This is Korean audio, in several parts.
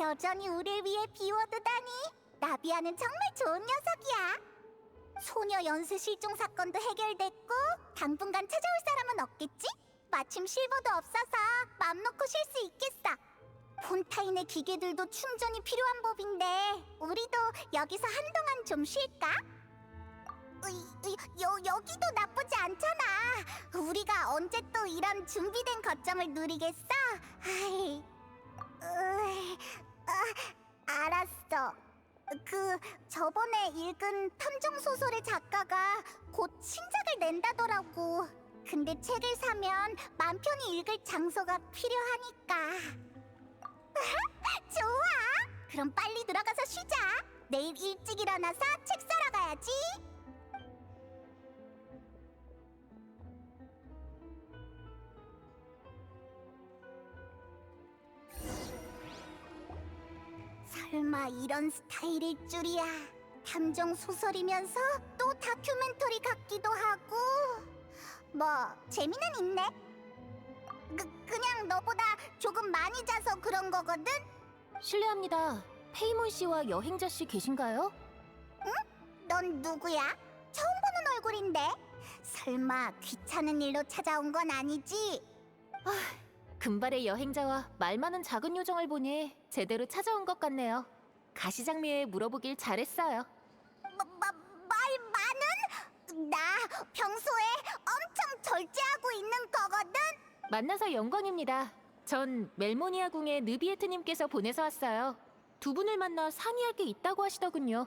여전히 우릴 위해 비워두다니. 나비아는 정말 좋은 녀석이야. 소녀 연쇄 실종 사건도 해결됐고 당분간 찾아올 사람은 없겠지? 마침 실버도 없어서 맘 놓고 쉴 수 있겠어. 폰타인의 기계들도 충전이 필요한 법인데 우리도 여기서 한동안 좀 쉴까? 여기도 나쁘지 않잖아. 우리가 언제 또 이런 준비된 거점을 누리겠어? 아이, 알았어. 저번에 읽은 탐정 소설의 작가가 곧 신작을 낸다더라고. 근데 책을 사면 맘 편히 읽을 장소가 필요하니까. 좋아. 그럼 빨리 들어가서 쉬자. 내일 일찍 일어나서 책 사러 가야지. 설마 이런 스타일일 줄이야. 탐정 소설이면서 또 다큐멘터리 같기도 하고. 뭐 재미는 있네. 그냥 너보다 조금 많이 자서 그런 거거든. 실례합니다. 페이몬 씨와 여행자 씨 계신가요? 넌 누구야? 처음 보는 얼굴인데. 설마 귀찮은 일로 찾아온 건 아니지? 금발의 여행자와 말 많은 작은 요정을 보니 제대로 찾아온 것 같네요. 가시장미에 물어보길 잘했어요. 말 많은? 나 평소에 엄청 절제하고 있는 거거든. 만나서 영광입니다. 전 멜모니아 궁의 느비에트님께서 보내서 왔어요. 두 분을 만나 상의할 게 있다고 하시더군요.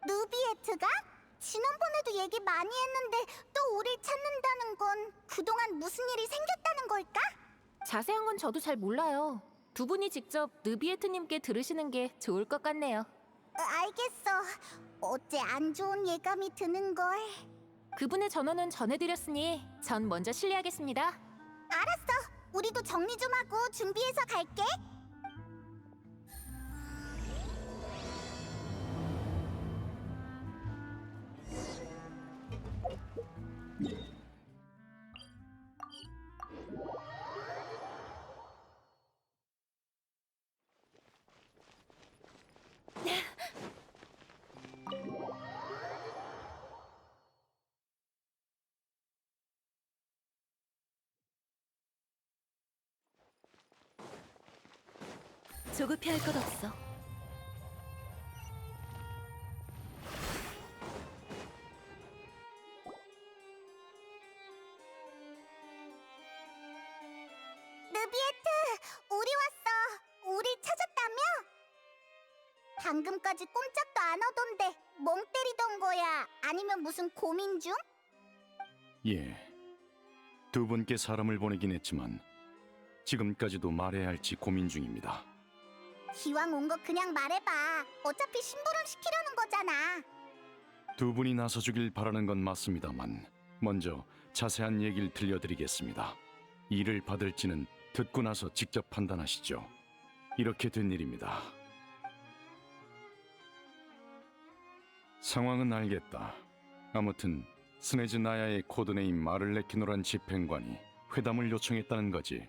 느비에트가? 지난번에도 얘기 많이 했는데 또 우릴 찾는다는 건 그동안 무슨 일이 생겼다는 걸까? 자세한 건 저도 잘 몰라요. 두 분이 직접 느비에트님께 들으시는 게 좋을 것 같네요. 알겠어. 어째 안 좋은 예감이 드는걸. 그분의 전원은 전해드렸으니 전 먼저 실례하겠습니다. 알았어. 우리도 정리 좀 하고 준비해서 갈게. 조급해할 것 없어. 느비에트, 우리 왔어. 우리 찾았다며? 방금까지 꼼짝도 안 하던데 멍 때리던 거야? 아니면 무슨 고민 중? 예, 두 분께 사람을 보내긴 했지만 지금까지도 말해야 할지 고민 중입니다. 기왕 온 거 그냥 말해봐. 어차피 심부름 시키려는 거잖아. 두 분이 나서주길 바라는 건 맞습니다만 먼저 자세한 얘기를 들려드리겠습니다. 일을 받을지는 듣고 나서 직접 판단하시죠. 이렇게 된 일입니다. 상황은 알겠다. 아무튼 스네즈 나야의 코드네임 마를레키노란 집행관이 회담을 요청했다는 거지.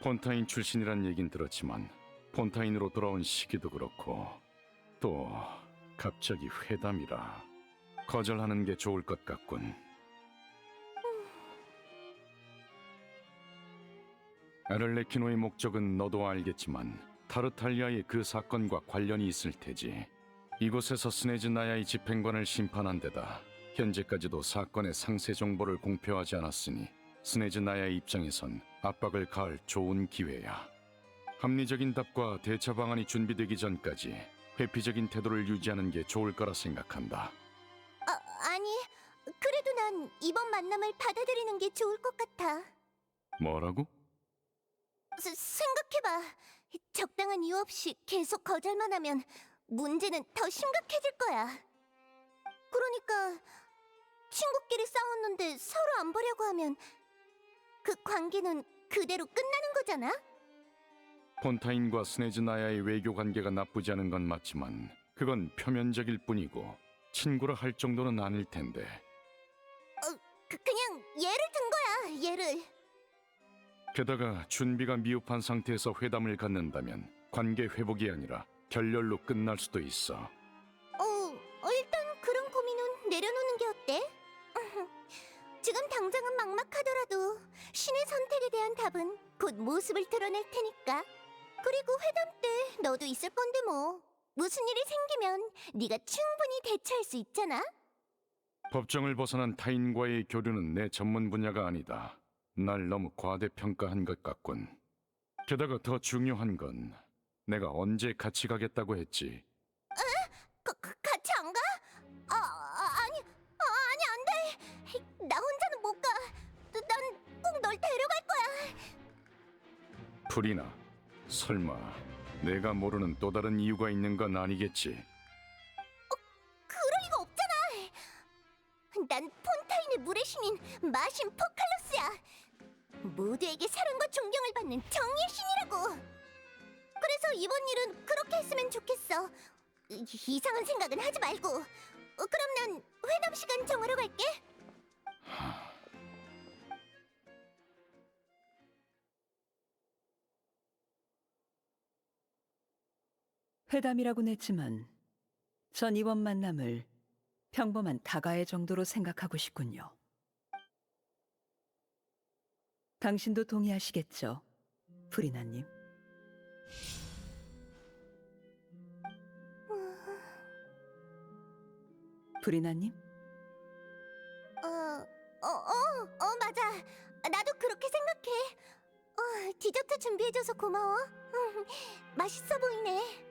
폰타인 출신이란 얘긴 들었지만 폰타인으로 돌아온 시기도 그렇고 또 갑자기 회담이라 거절하는 게 좋을 것 같군. 아를레키노의 목적은 너도 알겠지만 타르탈리아의 그 사건과 관련이 있을 테지. 이곳에서 스네즈 나야의 집행관을 심판한 데다 현재까지도 사건의 상세 정보를 공표하지 않았으니 스네즈 나야의 입장에선 압박을 가할 좋은 기회야. 합리적인 답과 대처 방안이 준비되기 전까지 회피적인 태도를 유지하는 게 좋을 거라 생각한다. 아니, 그래도 난 이번 만남을 받아들이는 게 좋을 것 같아. 뭐라고? 생각해봐. 적당한 이유 없이 계속 거절만 하면 문제는 더 심각해질 거야. 그러니까 친구끼리 싸웠는데 서로 안 보려고 하면 그 관계는 그대로 끝나는 거잖아? 폰타인과 스네즈 나야의 외교 관계가 나쁘지 않은 건 맞지만 그건 표면적일 뿐이고 친구라 할 정도는 아닐 텐데. 그냥 예를 든 거야, 예를. 게다가 준비가 미흡한 상태에서 회담을 갖는다면 관계 회복이 아니라 결렬로 끝날 수도 있어. 일단 그런 고민은 내려놓는 게 어때? 지금 당장은 막막하더라도 신의 선택에 대한 답은 곧 모습을 드러낼 테니까. 그리고 회담 때 너도 있을 건데 뭐. 무슨 일이 생기면 네가 충분히 대처할 수 있잖아. 법정을 벗어난 타인과의 교류는 내 전문 분야가 아니다. 날 너무 과대평가한 것 같군. 게다가 더 중요한 건 내가 언제 같이 가겠다고 했지. 같이 안 가? 아니 안 돼. 나 혼자는 못 가. 난 꼭 널 데려갈 거야. 프리나, 설마 내가 모르는 또 다른 이유가 있는 건 아니겠지? 그럴 리가 없잖아. 난 폰타인의 물의 신인 마신 포칼로스야. 모두에게 사랑과 존경을 받는 정의의 신이라고. 그래서 이번 일은 그렇게 했으면 좋겠어. 이상한 생각은 하지 말고. 그럼 난 회담 시간 정하러 갈게. 회담이라곤 했지만 전 이번 만남을 평범한 다가의 정도로 생각하고 싶군요. 당신도 동의하시겠죠, 프리나님? 프리나님? 맞아. 나도 그렇게 생각해. 디저트 준비해줘서 고마워. 맛있어 보이네.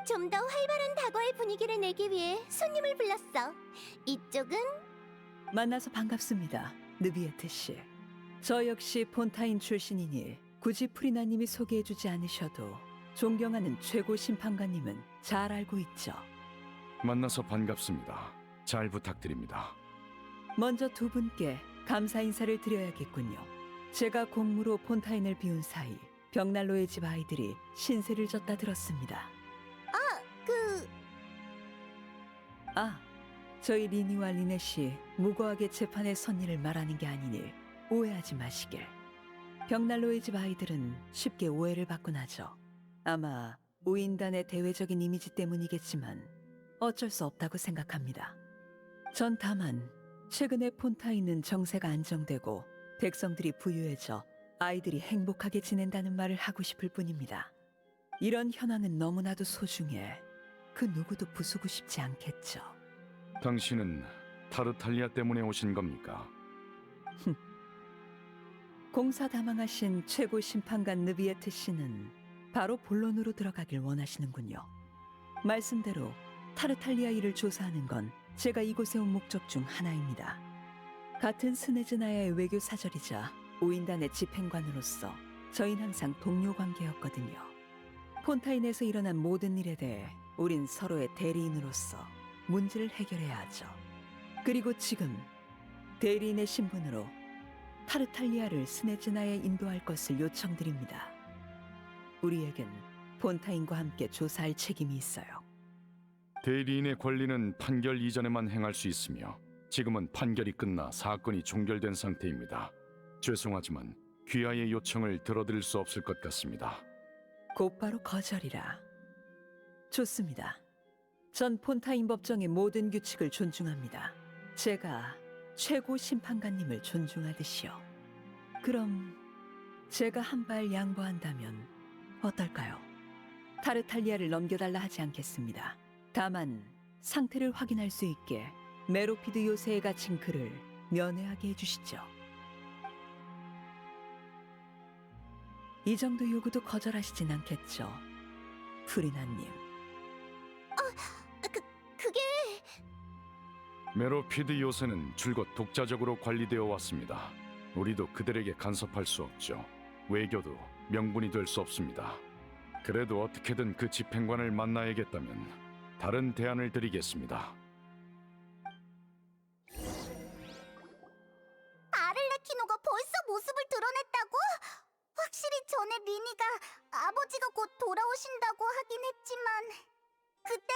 좀 더 활발한 다과의 분위기를 내기 위해 손님을 불렀어. 이쪽은 만나서 반갑습니다, 느비에트 씨. 저 역시 폰타인 출신이니 굳이 프리나님이 소개해주지 않으셔도 존경하는 최고 심판관님은 잘 알고 있죠. 만나서 반갑습니다. 잘 부탁드립니다. 먼저 두 분께 감사 인사를 드려야겠군요. 제가 공무로 폰타인을 비운 사이 벽난로의 집 아이들이 신세를 졌다 들었습니다. 저희 리니와 리넷이 무고하게 재판에 선 일을 말하는 게 아니니 오해하지 마시길. 벽난로의 집 아이들은 쉽게 오해를 받곤 하죠. 아마 우인단의 대외적인 이미지 때문이겠지만 어쩔 수 없다고 생각합니다. 전 다만 최근에 폰타인은 정세가 안정되고 백성들이 부유해져 아이들이 행복하게 지낸다는 말을 하고 싶을 뿐입니다. 이런 현황은 너무나도 소중해 그 누구도 부수고 싶지 않겠죠. 당신은 타르탈리아 때문에 오신 겁니까? 공사다망하신 최고 심판관 느비에트 씨는 바로 본론으로 들어가길 원하시는군요. 말씀대로 타르탈리아 일을 조사하는 건 제가 이곳에 온 목적 중 하나입니다. 같은 스네즈나야의 외교 사절이자 오인단의 집행관으로서 저희는 항상 동료 관계였거든요. 폰타인에서 일어난 모든 일에 대해 우린 서로의 대리인으로서 문제를 해결해야 하죠. 그리고 지금 대리인의 신분으로 타르탈리아를 스네즈나에 인도할 것을 요청드립니다. 우리에겐 폰타인과 함께 조사할 책임이 있어요. 대리인의 권리는 판결 이전에만 행할 수 있으며 지금은 판결이 끝나 사건이 종결된 상태입니다. 죄송하지만 귀하의 요청을 들어드릴 수 없을 것 같습니다. 곧바로 거절이라. 좋습니다. 전 폰타인 법정의 모든 규칙을 존중합니다. 제가 최고 심판관님을 존중하듯이요. 그럼 제가 한 발 양보한다면 어떨까요? 타르탈리아를 넘겨달라 하지 않겠습니다. 다만 상태를 확인할 수 있게 메로피드 요새에 갇힌 그를 면회하게 해주시죠. 이 정도 요구도 거절하시진 않겠죠, 프리나님. 그게 메로피드 요새는 줄곧 독자적으로 관리되어 왔습니다. 우리도 그들에게 간섭할 수 없죠. 외교도 명분이 될 수 없습니다. 그래도 어떻게든 그 집행관을 만나야겠다면 다른 대안을 드리겠습니다. 아를레키노가 벌써 모습을 드러냈다고? 확실히 전에 리니가 아버지가 곧 돌아오신다고 하긴 했지만 그땐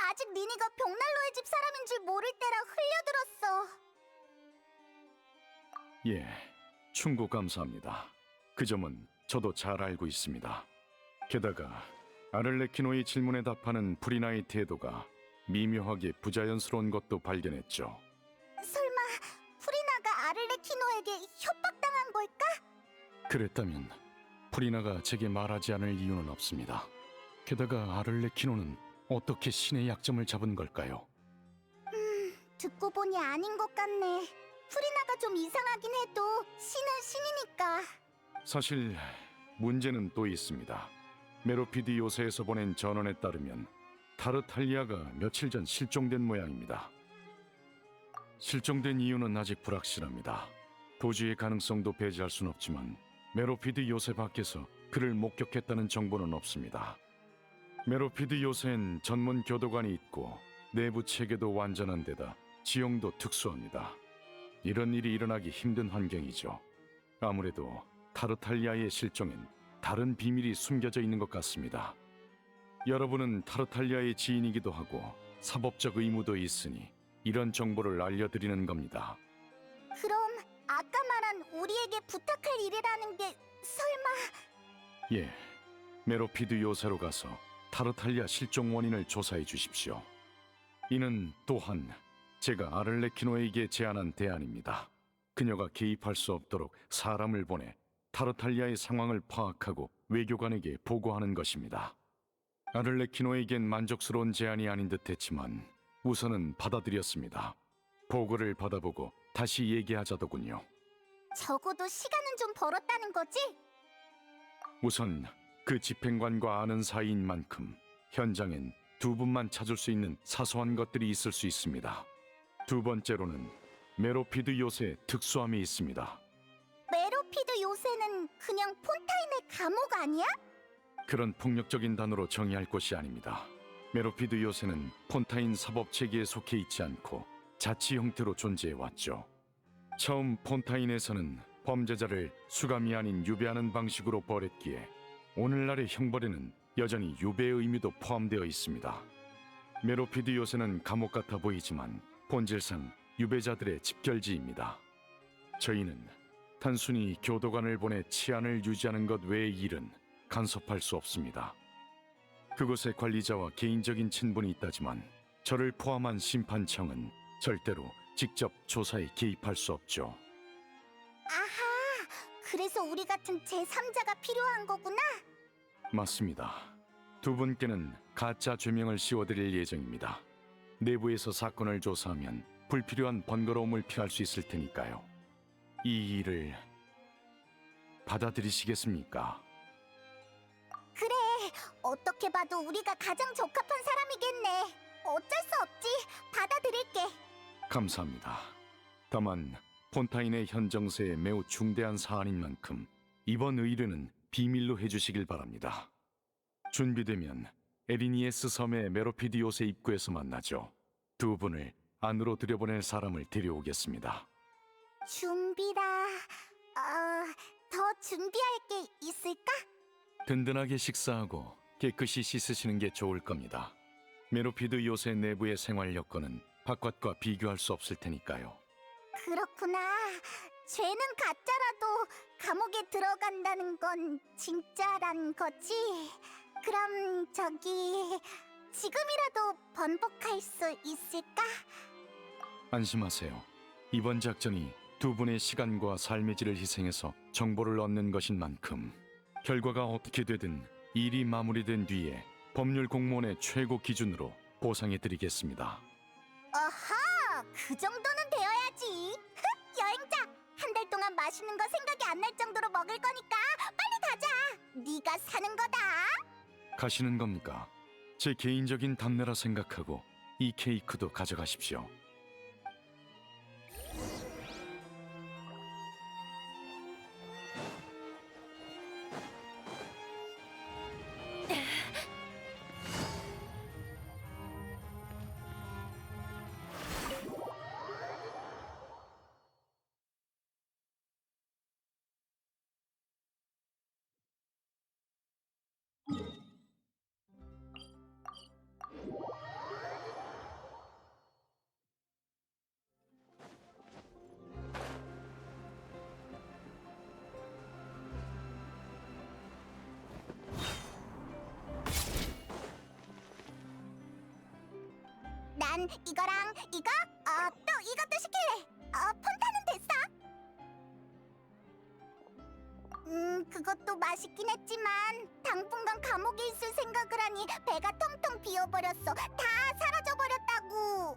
아직 리니가 벽난로의 집 사람인 줄 모를 때라 흘려들었어. 예, 충고 감사합니다. 그 점은 저도 잘 알고 있습니다. 게다가 아를레키노의 질문에 답하는 프리나의 태도가 미묘하게 부자연스러운 것도 발견했죠. 설마 프리나가 아를레키노에게 협박당한 걸까? 그랬다면 프리나가 제게 말하지 않을 이유는 없습니다. 게다가 아를레키노는 어떻게 신의 약점을 잡은 걸까요? 듣고 보니 아닌 것 같네. 프리나가 좀 이상하긴 해도 신은 신이니까. 사실 문제는 또 있습니다. 메로피드 요새에서 보낸 전원에 따르면 타르탈리아가 며칠 전 실종된 모양입니다. 실종된 이유는 아직 불확실합니다. 도주의 가능성도 배제할 순 없지만 메로피드 요새 밖에서 그를 목격했다는 정보는 없습니다. 메로피드 요새엔 전문 교도관이 있고 내부 체계도 완전한 데다 지형도 특수합니다. 이런 일이 일어나기 힘든 환경이죠. 아무래도 타르탈리아의 실종엔 다른 비밀이 숨겨져 있는 것 같습니다. 여러분은 타르탈리아의 지인이기도 하고 사법적 의무도 있으니 이런 정보를 알려드리는 겁니다. 그럼 아까 말한 우리에게 부탁할 일이라는 게 설마... 예, 메로피드 요새로 가서 타르탈리아 실종 원인을 조사해 주십시오. 이는 또한 제가 아를레키노에게 제안한 대안입니다. 그녀가 개입할 수 없도록 사람을 보내 타르탈리아의 상황을 파악하고 외교관에게 보고하는 것입니다. 아를레키노에겐 만족스러운 제안이 아닌 듯했지만 우선은 받아들였습니다. 보고를 받아보고 다시 얘기하자더군요. 적어도 시간은 좀 벌었다는 거지? 우선 그 집행관과 아는 사이인 만큼 현장엔 두 분만 찾을 수 있는 사소한 것들이 있을 수 있습니다. 두 번째로는 메로피드 요새의 특수함이 있습니다. 메로피드 요새는 그냥 폰타인의 감옥 아니야? 그런 폭력적인 단어로 정의할 것이 아닙니다. 메로피드 요새는 폰타인 사법 체계에 속해 있지 않고 자치 형태로 존재해 왔죠. 처음 폰타인에서는 범죄자를 수감이 아닌 유배하는 방식으로 벌했기에 오늘날의 형벌에는 여전히 유배의 의미도 포함되어 있습니다. 메로피드 요새는 감옥 같아 보이지만 본질상 유배자들의 집결지입니다. 저희는 단순히 교도관을 보내 치안을 유지하는 것 외의 일은 간섭할 수 없습니다. 그곳의 관리자와 개인적인 친분이 있다지만 저를 포함한 심판청은 절대로 직접 조사에 개입할 수 없죠. 아하, 그래서 우리 같은 제3자가 필요한 거구나? 맞습니다. 두 분께는 가짜 죄명을 씌워드릴 예정입니다. 내부에서 사건을 조사하면 불필요한 번거로움을 피할 수 있을 테니까요. 이 일을 받아들이시겠습니까? 그래, 어떻게 봐도 우리가 가장 적합한 사람이겠네. 어쩔 수 없지, 받아들일게. 감사합니다. 다만 폰타인의 현 정세에 매우 중대한 사안인 만큼 이번 의뢰는 비밀로 해주시길 바랍니다. 준비되면 에리니에스 섬의 메로피드 요새 입구에서 만나죠. 두 분을 안으로 들여보낼 사람을 데려오겠습니다. 준비라... 더 준비할 게 있을까? 든든하게 식사하고 깨끗이 씻으시는 게 좋을 겁니다. 메로피드 요새 내부의 생활 여건은 바깥과 비교할 수 없을 테니까요. 그렇구나. 죄는 가짜라도 감옥에 들어간다는 건 진짜란 거지. 그럼 저기... 지금이라도 번복할 수 있을까? 안심하세요. 이번 작전이 두 분의 시간과 삶의 질을 희생해서 정보를 얻는 것인 만큼 결과가 어떻게 되든 일이 마무리된 뒤에 법률 공무원의 최고 기준으로 보상해드리겠습니다. 아하! 그 정도는 되어야지. 여행자! 한 달 동안 맛있는 거 생각이 안 날 정도로 먹을 거니까 빨리 가자. 네가 사는 거다. 가시는 겁니까? 제 개인적인 답례라 생각하고 이 케이크도 가져가십시오. 난 이거랑 이거, 또 이것도 시킬래. 폰타는 됐어. 그것도 맛있긴 했지만 당분간 감옥에 있을 생각을 하니 배가 텅텅 비어버렸어. 다 사라져버렸다고.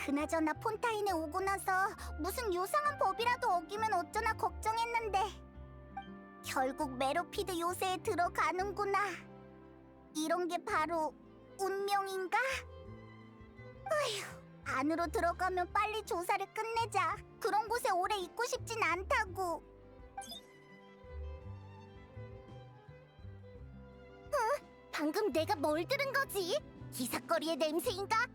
그나저나 폰타인에 오고 나서 무슨 요상한 법이라도 어기면 어쩌나 걱정했는데 결국 메로피드 요새에 들어가는구나. 이런 게 바로 운명인가? 어휴, 안으로 들어가면 빨리 조사를 끝내자. 그런 곳에 오래 있고 싶진 않다고. 방금 내가 뭘 들은 거지? 기사거리의 냄새인가?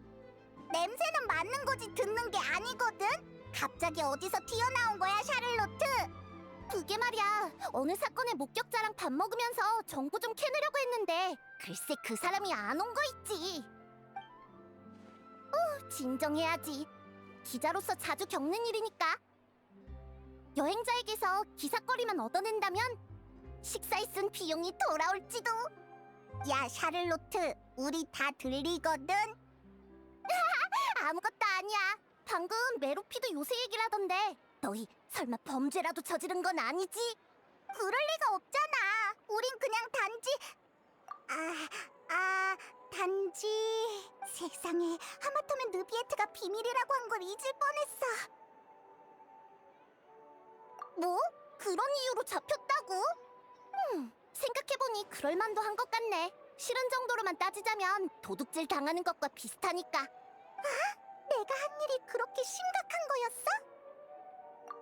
냄새는 맡는 거지 듣는 게 아니거든? 갑자기 어디서 튀어나온 거야, 샤를로트? 그게 말이야, 어느 사건의 목격자랑 밥 먹으면서 정보 좀 캐내려고 했는데 글쎄 그 사람이 안 온 거 있지. 진정해야지. 기자로서 자주 겪는 일이니까. 여행자에게서 기사거리만 얻어낸다면 식사에 쓴 비용이 돌아올지도. 야, 샤를로트, 우리 다 들리거든? 아무것도 아니야. 방금 메로피드 요새 얘기를 하던데 너희 설마 범죄라도 저지른 건 아니지? 그럴 리가 없잖아. 우린 그냥 단지... 세상에, 하마터면 느비에트가 비밀이라고 한 걸 잊을 뻔했어. 뭐? 그런 이유로 잡혔다고? 생각해보니 그럴만도 한 것 같네. 싫은 정도로만 따지자면 도둑질 당하는 것과 비슷하니까. 내가 한 일이 그렇게 심각한 거였어?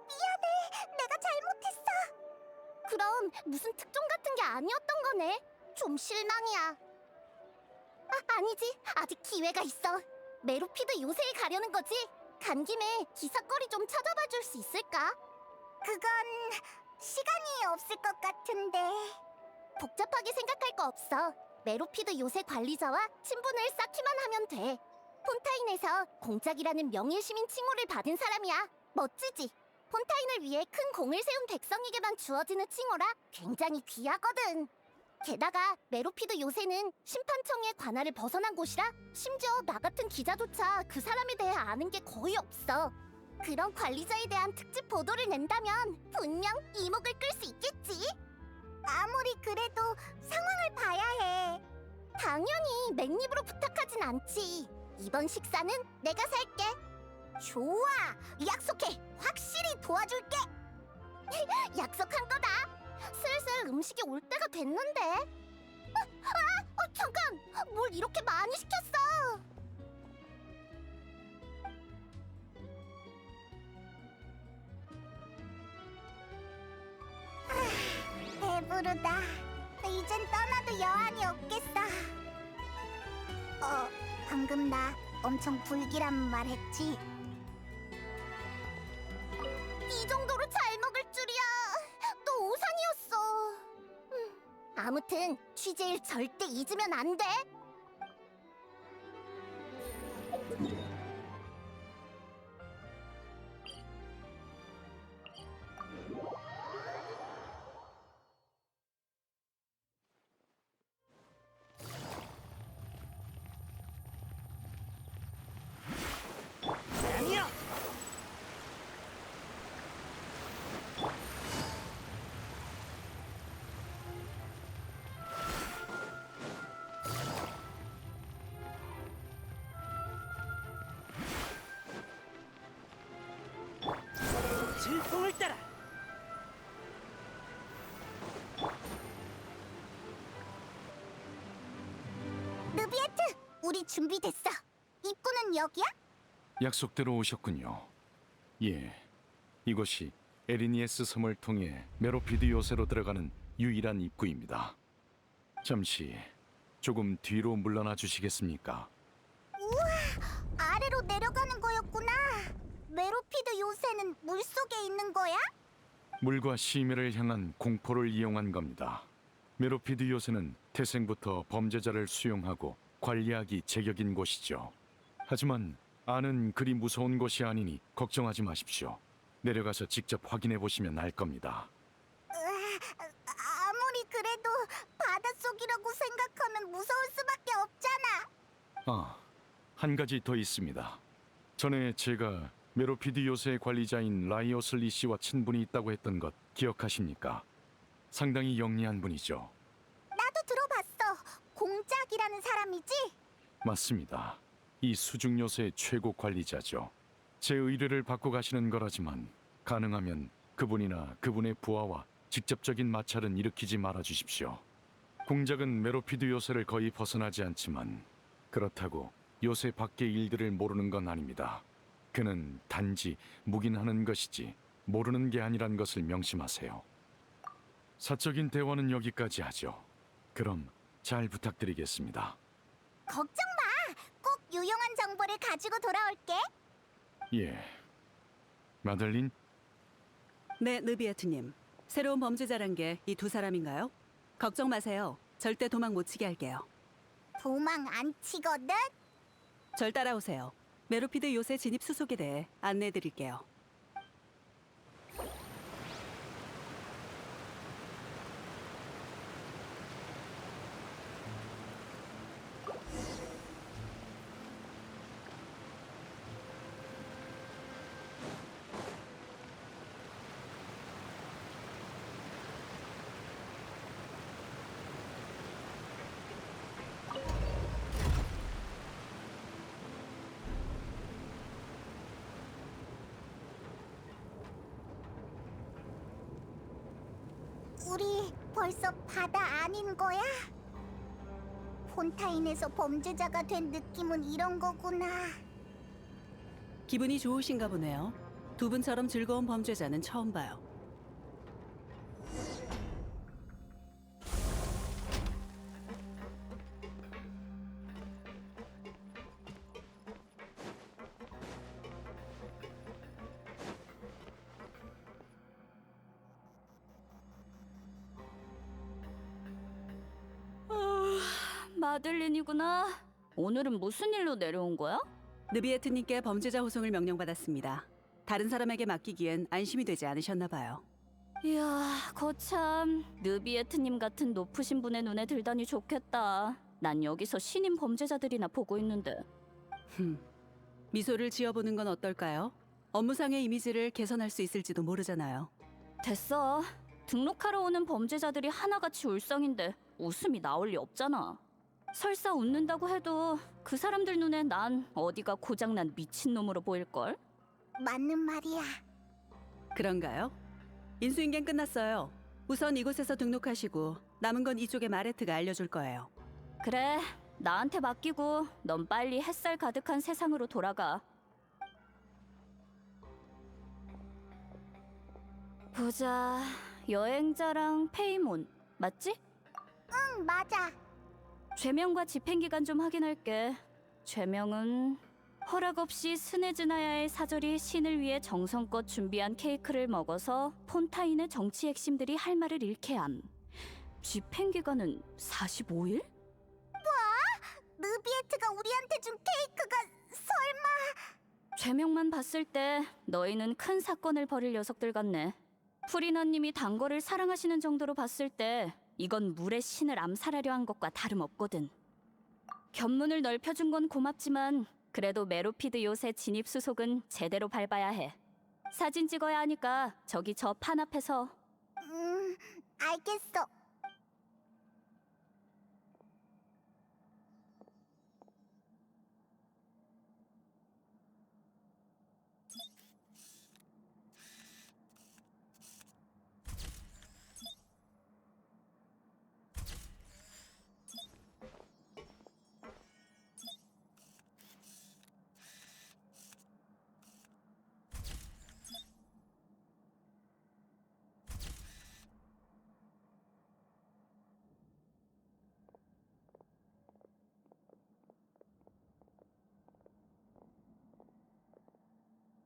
미안해, 내가 잘못했어. 그럼 무슨 특종 같은 게 아니었던 거네. 좀 실망이야. 아니지, 아직 기회가 있어. 메로피드 요새에 가려는 거지? 간 김에 기사거리 좀 찾아봐 줄 수 있을까? 그건 시간이 없을 것 같은데. 복잡하게 생각할 거 없어. 메로피드 요새 관리자와 친분을 쌓기만 하면 돼. 폰타인에서 공작이라는 명예시민 칭호를 받은 사람이야. 멋지지? 폰타인을 위해 큰 공을 세운 백성에게만 주어지는 칭호라 굉장히 귀하거든. 게다가 메로피드 요새는 심판청의 관할을 벗어난 곳이라 심지어 나 같은 기자조차 그 사람에 대해 아는 게 거의 없어. 그런 관리자에 대한 특집 보도를 낸다면 분명 이목을 끌 수 있겠지? 아무리 그래도 상황을 봐야 해. 당연히 맨입으로 부탁하진 않지. 이번 식사는 내가 살게. 좋아, 약속해. 확실히 도와줄게. 약속한 거다. 슬슬 음식이 올 때가 됐는데. 잠깐! 뭘 이렇게 많이 시켰어? 배부르다. 이젠 떠나도 여한이 없겠어. 방금 나 엄청 불길한 말 했지? 이 정도로 잘 먹을 줄이야. 너 오산이었어. 아무튼 취재일 절대 잊으면 안 돼. 아니야! 질풍을 따라! 느비에트, 우리 준비됐어. 입구는 여기야? 약속대로 오셨군요. 예, 이곳이 에리니에스 섬을 통해 메로피드 요새로 들어가는 유일한 입구입니다. 잠시 조금 뒤로 물러나 주시겠습니까? 아래로 내려가는 거였구나. 메로피드 요새는 물속에 있는 거야? 물과 심해를 향한 공포를 이용한 겁니다. 메로피드 요새는 태생부터 범죄자를 수용하고 관리하기 제격인 곳이죠. 하지만 안은 그리 무서운 곳이 아니니 걱정하지 마십시오. 내려가서 직접 확인해 보시면 알 겁니다. 아무리 그래도 바닷속이라고 생각하면 무서울 수밖에 없잖아. 한 가지 더 있습니다. 전에 제가 메로피드 요새의 관리자인 라이오슬리 씨와 친분이 있다고 했던 것 기억하십니까? 상당히 영리한 분이죠. 나도 들어봤어. 공작이라는 사람이지? 맞습니다. 이 수중 요새의 최고 관리자죠. 제 의뢰를 받고 가시는 거라지만 가능하면 그분이나 그분의 부하와 직접적인 마찰은 일으키지 말아 주십시오. 공작은 메로피드 요새를 거의 벗어나지 않지만 그렇다고 요새 밖의 일들을 모르는 건 아닙니다. 그는 단지 묵인하는 것이지 모르는 게 아니란 것을 명심하세요. 사적인 대화는 여기까지 하죠. 그럼 잘 부탁드리겠습니다. 걱정 마. 꼭 유용한 정보를 가지고 돌아올게. 예. 마들린? 네, 느비에트님. 새로운 범죄자란 게 이 두 사람인가요? 걱정 마세요. 절대 도망 못 치게 할게요. 도망 안 치거든? 절 따라오세요. 메로피드 요새 진입 수속에 대해 안내해드릴게요. 우리 벌써 바다 아닌 거야? 폰타인에서 범죄자가 된 느낌은 이런 거구나. 기분이 좋으신가 보네요. 두 분처럼 즐거운 범죄자는 처음 봐요. 마들린이구나. 오늘은 무슨 일로 내려온 거야? 느비에트님께 범죄자 호송을 명령받았습니다. 다른 사람에게 맡기기엔 안심이 되지 않으셨나 봐요. 이야, 거참 느비에트님 같은 높으신 분의 눈에 들다니 좋겠다. 난 여기서 신인 범죄자들이나 보고 있는데. 미소를 지어보는 건 어떨까요? 업무상의 이미지를 개선할 수 있을지도 모르잖아요. 됐어. 등록하러 오는 범죄자들이 하나같이 울상인데 웃음이 나올 리 없잖아. 설사 웃는다고 해도 그 사람들 눈에 난 어디가 고장난 미친놈으로 보일걸? 맞는 말이야. 그런가요? 인수인계는 끝났어요. 우선 이곳에서 등록하시고 남은 건 이쪽의 마레트가 알려줄 거예요. 그래, 나한테 맡기고 넌 빨리 햇살 가득한 세상으로 돌아가. 보자, 여행자랑 페이몬, 맞지? 응, 맞아. 죄명과 집행기간 좀 확인할게. 죄명은 허락 없이 스네즈나야의 사절이 신을 위해 정성껏 준비한 케이크를 먹어서 폰타인의 정치 핵심들이 할 말을 잃게 함. 집행기간은 45일? 느비에트가 우리한테 준 케이크가 설마... 죄명만 봤을 때 너희는 큰 사건을 벌일 녀석들 같네. 프리나님이 단 거를 사랑하시는 정도로 봤을 때 이건 물의 신을 암살하려 한 것과 다름없거든. 견문을 넓혀준 건 고맙지만 그래도 메로피드 요새 진입 수속은 제대로 밟아야 해. 사진 찍어야 하니까 저기 저 판 앞에서. 알겠어.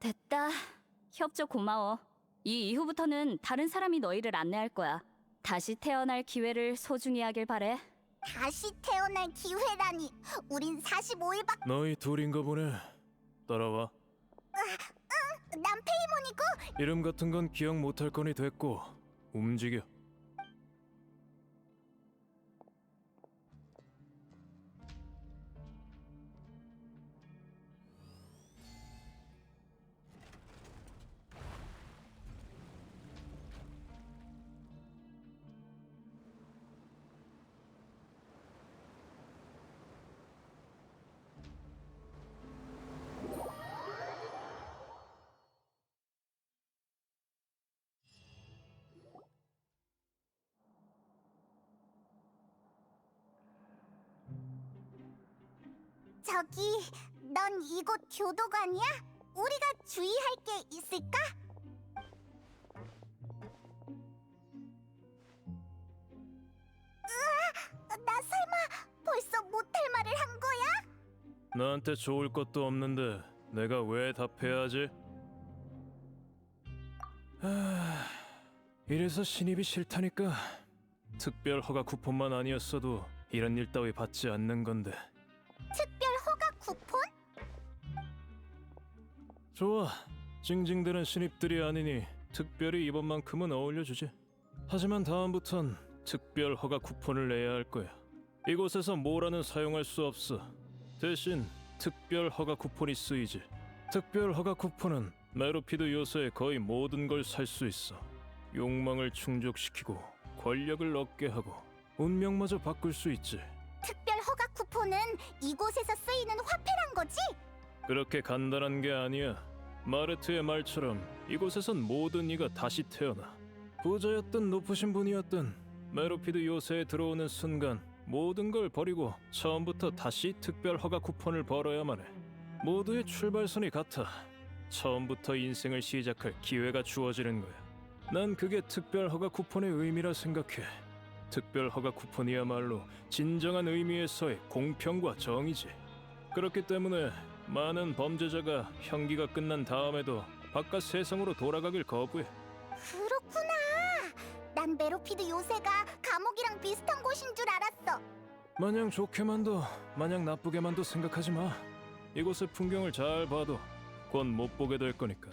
됐다. 협조 고마워. 이 이후부터는 다른 사람이 너희를 안내할 거야. 다시 태어날 기회를 소중히 하길 바래. 다시 태어날 기회라니. 우린 45일밖에... 너희 둘인가 보네. 따라와. 난 페이몬이고... 이름 같은 건 기억 못할 거니 됐고 움직여. 저기, 넌 이곳 교도관이야? 우리가 주의할 게 있을까? 으아, 나 설마 벌써 못할 말을 한 거야? 나한테 좋을 것도 없는데 내가 왜 답해야 하지? 이래서 신입이 싫다니까. 특별 허가 쿠폰만 아니었어도 이런 일 따위 받지 않는 건데. 특별 허가 쿠폰? 좋아. 징징대는 신입들이 아니니 특별히 이번만큼은 어울려주지. 하지만 다음부턴 특별 허가 쿠폰을 내야 할 거야. 이곳에서 뭐라는 사용할 수 없어. 대신 특별 허가 쿠폰이 쓰이지. 특별 허가 쿠폰은 메로피드 요새의 거의 모든 걸 살 수 있어. 욕망을 충족시키고 권력을 얻게 하고 운명마저 바꿀 수 있지. 특별 허가 쿠폰은 이곳에서 쓰이는 화폐란 거지? 그렇게 간단한 게 아니야. 마레트의 말처럼 이곳에선 모든 이가 다시 태어나. 부자였든 높으신 분이었든 메로피드 요새에 들어오는 순간 모든 걸 버리고 처음부터 다시 특별 허가 쿠폰을 벌어야만 해. 모두의 출발선이 같아. 처음부터 인생을 시작할 기회가 주어지는 거야. 난 그게 특별 허가 쿠폰의 의미라 생각해. 특별 허가 쿠폰이야말로 진정한 의미에서의 공평과 정의지. 그렇기 때문에 많은 범죄자가 형기가 끝난 다음에도 바깥 세상으로 돌아가길 거부해. 그렇구나. 난 메로피드 요새가 감옥이랑 비슷한 곳인 줄 알았어. 마냥 좋게만도 마냥 나쁘게만도 생각하지 마. 이곳의 풍경을 잘 봐도 곧 못 보게 될 거니까.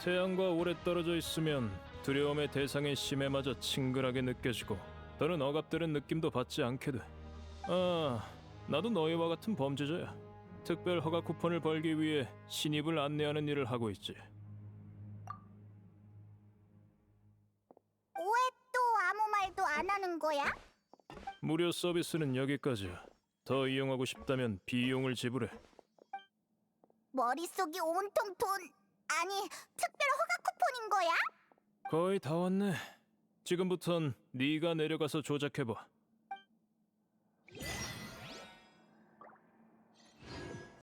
태양과 오래 떨어져 있으면 두려움의 대상의 심해마저 친근하게 느껴지고 더는 억압되는 느낌도 받지 않게 돼. 아, 나도 너희와 같은 범죄자야. 특별 허가 쿠폰을 벌기 위해 신입을 안내하는 일을 하고 있지. 왜 또 아무 말도 안 하는 거야? 무료 서비스는 여기까지야. 더 이용하고 싶다면 비용을 지불해. 머릿속이 온통 돈, 아니, 특별 허가 쿠폰인 거야? 거의 다 왔네. 지금부턴 네가 내려가서 조작해봐.